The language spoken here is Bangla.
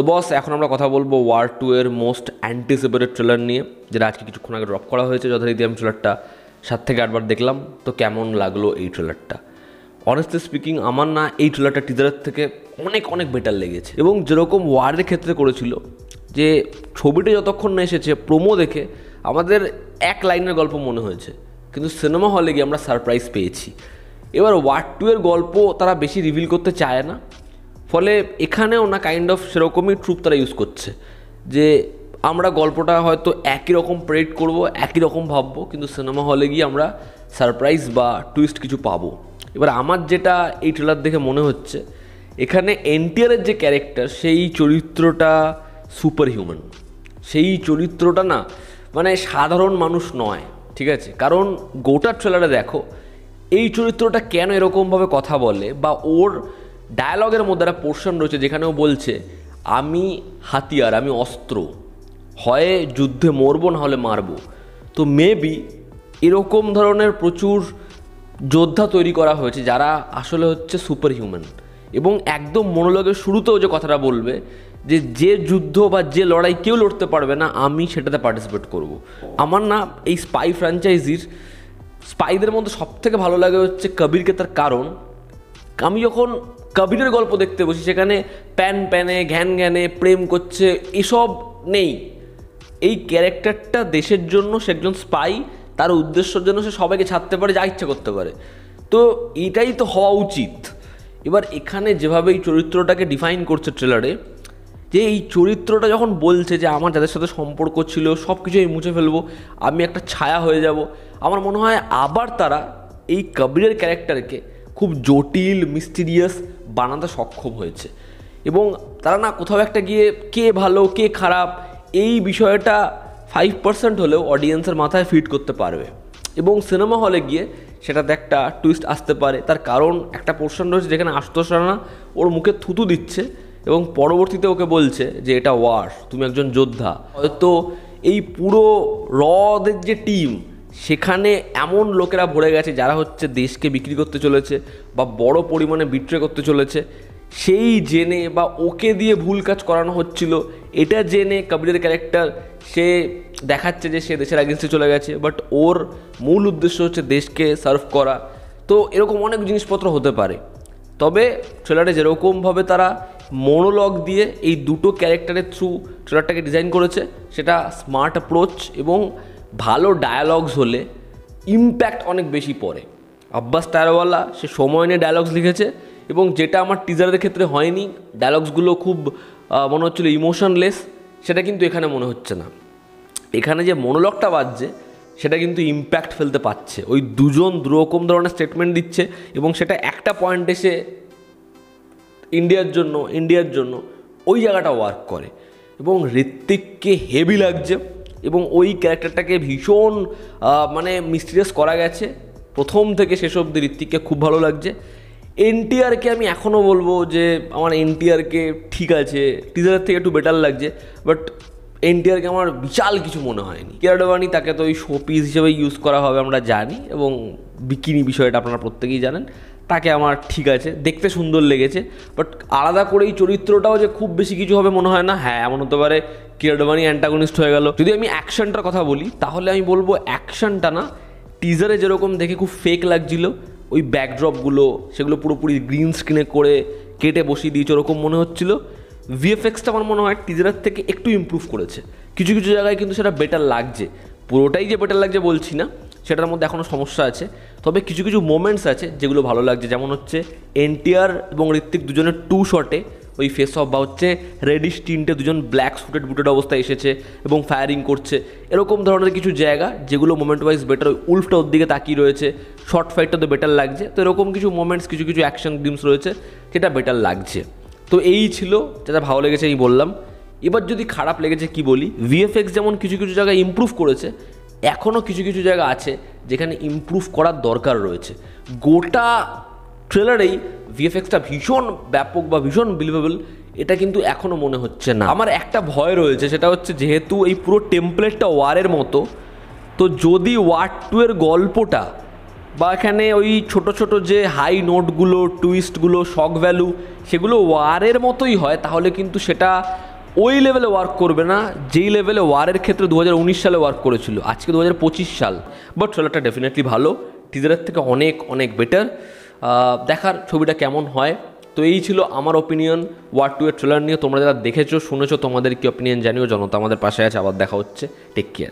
তো বস, এখন আমরা কথা বলবো ওয়ার 2 এর মোস্ট অ্যান্টিসিপেটেড ট্রেলার নিয়ে, যেটা আজকে কিছুক্ষণ আগে ড্রপ করা হয়েছে। যথারীতি আমি ট্রেলারটা 7 থেকে 8 বার দেখলাম। তো কেমন লাগলো এই ট্রেলারটা? অনেস্টলি স্পিকিং, আমার না এই ট্রেলারটা টিজারের থেকে অনেক অনেক বেটার লেগেছে। এবং যেরকম ওয়ারের ক্ষেত্রে করেছিল, যে ছবিটা যতক্ষণ না এসেছে প্রোমো দেখে আমাদের এক লাইনের গল্প মনে হয়েছে, কিন্তু সিনেমা হলে গিয়ে আমরা সারপ্রাইজ পেয়েছি। এবার ওয়ার 2 এর গল্প তারা বেশি রিভিল করতে চায় না, ফলে এখানেও না কাইন্ড অফ সেরকমই ট্রুপ তারা ইউজ করছে, যে আমরা গল্পটা হয়তো একই রকম প্রেডিক্ট করব, একই রকম ভাববো, কিন্তু সিনেমা হলে গিয়ে আমরা সারপ্রাইজ বা টুইস্ট কিছু পাবো। এবার আমার যেটা এই ট্রেলার দেখে মনে হচ্ছে, এখানে এনটিআরের যে ক্যারেক্টার, সেই চরিত্রটা সুপার হিউম্যান। সেই চরিত্রটা না মানে সাধারণ মানুষ নয়, ঠিক আছে? কারণ গোটা ট্রেলারে দেখো এই চরিত্রটা কেন এরকমভাবে কথা বলে, বা ওর ডায়ালগের মধ্যে একটা পোর্শন রয়েছে যেখানে ও বলছে, আমি হাতিয়ার, আমি অস্ত্র, হয় যুদ্ধে মরবো না হলে মারবো। তো মেবি এরকম ধরনের প্রচুর যোদ্ধা তৈরি করা হয়েছে যারা আসলে হচ্ছে সুপার হিউম্যান। এবং একদম মনোলগের শুরুতেও যে কথাটা বলবে, যে যুদ্ধ বা যে লড়াই কেউ লড়তে পারবে না, আমি সেটাতে পার্টিসিপেট করব। আমার না এই স্পাই ফ্র্যাঞ্চাইজির স্পাইদের মধ্যে সবথেকে ভালো লাগে হচ্ছে কবিরকে। তার কারণ, আমি যখন কবিরের গল্প দেখতে বসি, সেখানে প্যান প্যানে ঘ্যান ঘ্যানে প্রেম করছে এসব নেই। এই ক্যারেক্টারটা দেশের জন্য, সে একজন স্পাই, তার উদ্দেশ্যের জন্য সে সবাইকে ছাড়তে পারে, যা ইচ্ছা করতে পারে। তো এটাই তো হওয়া উচিত। এবার এখানে যেভাবে এই চরিত্রটাকে ডিফাইন করছে ট্রেলারে, যে এই চরিত্রটা যখন বলছে যে আমার যাদের সাথে সম্পর্ক ছিল সব কিছু আমি মুছে ফেলবো, আমি একটা ছায়া হয়ে যাব, আমার মনে হয় আবার তারা এই কবিরের ক্যারেক্টারকে খুব জটিল মিস্টিরিয়াস বানাতে সক্ষম হয়েছে। এবং তারা না কোথাও একটা গিয়ে কে ভালো কে খারাপ এই বিষয়টা 5% হলেও অডিয়েন্সের মাথায় ফিট করতে পারবে। এবং সিনেমা হলে গিয়ে সেটাতে একটা টুইস্ট আসতে পারে। তার কারণ একটা পোর্শন রয়েছে যেখানে আশুতোষ রানা ওর মুখে থুতু দিচ্ছে এবং পরবর্তীতে ওকে বলছে যে এটা ওয়ার, তুমি একজন যোদ্ধা। হয়তো এই পুরো রদের যে টিম, সেখানে এমন লোকেরা ভরে গেছে যারা হচ্ছে দেশকে বিক্রি করতে চলেছে বা বড় পরিমাণে বিট্রে করতে চলেছে। সেই জেনে বা ওকে দিয়ে ভুল কাজ করানো হচ্ছিল, এটা জেনে কবিরের ক্যারেক্টার সে দেখাচ্ছে যে সে দেশের আগেন্সে চলে গেছে, বাট ওর মূল উদ্দেশ্য হচ্ছে দেশকে সার্ভ করা। তো এরকম অনেক জিনিসপত্র হতে পারে। তবে ট্রেলারে যেরকমভাবে তারা মনোলগ দিয়ে এই দুটো ক্যারেক্টারের থ্রু ট্রেলারটাকে ডিজাইন করেছে, সেটা স্মার্ট অ্যাপ্রোচ এবং ভালো ডায়ালগস হলে ইম্প্যাক্ট অনেক বেশি পড়ে। আব্বাস টায়ারওয়ালা সে সময় নিয়ে ডায়ালগস লিখেছে, এবং যেটা আমার টিজারের ক্ষেত্রে হয়নি, ডায়ালগসগুলো খুব মনে হচ্ছিলো ইমোশনলেস, সেটা কিন্তু এখানে মনে হচ্ছে না। এখানে যে মনোলগটা বাজছে সেটা কিন্তু ইম্প্যাক্ট ফেলতে পারছে। ওই দুজন দুরকম ধরনের স্টেটমেন্ট দিচ্ছে এবং সেটা একটা পয়েন্ট এসে ইন্ডিয়ার জন্য ওই জায়গাটা ওয়ার্ক করে। এবং ঋত্বিককে হেভি লাগছে এবং ওই ক্যারেক্টারটাকে ভীষণ মানে মিস্টিরিয়াস করা গেছে। প্রথম থেকে শেষ অবধি ঋত্বিককে খুব ভালো লাগছে। এনটিআরকে আমি এখনও বলবো যে আমার এনটিআরকে ঠিক আছে, টিজারের থেকে একটু বেটার লাগছে, বাট এনটিআরকে আমার বিশাল কিছু মনে হয়নি। কিয়ারা আডবাণী তাকে তো ওই শো পিস হিসেবে ইউজ করা হবে আমরা জানি, এবং বিকিনি বিষয়টা আপনারা প্রত্যেকেই জানেন। তাকে আমার ঠিক আছে, দেখতে সুন্দর লেগেছে, বাট আলাদা করে এই চরিত্রটাও যে খুব বেশি কিছু হবে মনে হয় না। হ্যাঁ, এমন হতে পারে কিয়ারা আডবাণী অ্যান্টাগনিস্ট হয়ে গেল। যদি আমি অ্যাকশনটার কথা বলি, তাহলে আমি বলবো অ্যাকশনটা না টিজারে যেরকম দেখে খুব ফেক লাগছিল, ওই ব্যাকড্রপগুলো সেগুলো পুরোপুরি গ্রিন স্ক্রিনে করে কেটে বসিয়ে দিয়েছে ওরকম মনে হচ্ছিল। ভিএফএক্সটা আমার মনে হয় টিজারের থেকে একটু ইমপ্রুভ করেছে কিছু কিছু জায়গায়, কিন্তু সেটা বেটার লাগছে। পুরোটাই যে বেটার লাগছে বলছি না, সেটার মধ্যে এখনও সমস্যা আছে। তবে কিছু কিছু মোমেন্টস আছে যেগুলো ভালো লাগছে, যেমন হচ্ছে এনটিআর এবং ঋত্বিক দুজনের 2 শটে ওই ফেস অফ বা হচ্ছে রেডিশ টিন্টে দুজন ব্ল্যাক বুটেড অবস্থায় এসেছে এবং ফায়ারিং করছে, এরকম ধরনের কিছু জায়গা যেগুলো মোমেন্ট ওয়াইজ বেটার। ওই উলফটা ওর দিকে তাকিয়ে রয়েছে, শর্ট ফাইটটা তো বেটার লাগছে। তো এরকম কিছু মোমেন্টস, কিছু কিছু অ্যাকশন গ্লিমস রয়েছে, সেটা বেটার লাগছে। তো এই ছিল যেটা ভালো লেগেছে আমি বললাম। এবার যদি খারাপ লেগেছে কি বলি, ভিএফএক্স যেমন কিছু কিছু জায়গায় ইমপ্রুভ করেছে, এখনও কিছু কিছু জায়গা আছে যেখানে ইমপ্রুভ করার দরকার রয়েছে। গোটা ট্রেলারেই ভিএফএক্সটা ভীষণ ব্যাপক বা ভীষণ বিলিভেবল, এটা কিন্তু এখনও মনে হচ্ছে না। আমার একটা ভয় রয়েছে, সেটা হচ্ছে যেহেতু এই পুরো টেমপ্লেটটা ওয়ারের মতো, তো যদি ওয়ার 2 এর গল্পটা বা এখানে ওই ছোট ছোট যে হাই নোটগুলো, টুইস্টগুলো, শক ভ্যালু, সেগুলো ওয়ারের মতোই হয়, তাহলে কিন্তু সেটা ওই লেভেলে ওয়ার্ক করবে না যেই লেভেলে ওয়ারের ক্ষেত্রে 2019 সালে ওয়ার্ক করেছিল, আজকে 2025 সাল। বাট ট্রেলারটা ডেফিনেটলি ভালো, টিজারের থেকে অনেক অনেক বেটার। দেখার ছবিটা কেমন হয়। তো এই ছিল আমার ওপিনিয়ন ওয়ার 2 এর ট্রেলার নিয়ে। তোমরা যারা দেখেছো শুনেছো তোমাদের কি ওপিনিয়ন জানিও। জনতা আমাদের পাশে আছে, আবার দেখা হচ্ছে, টেক কেয়ার।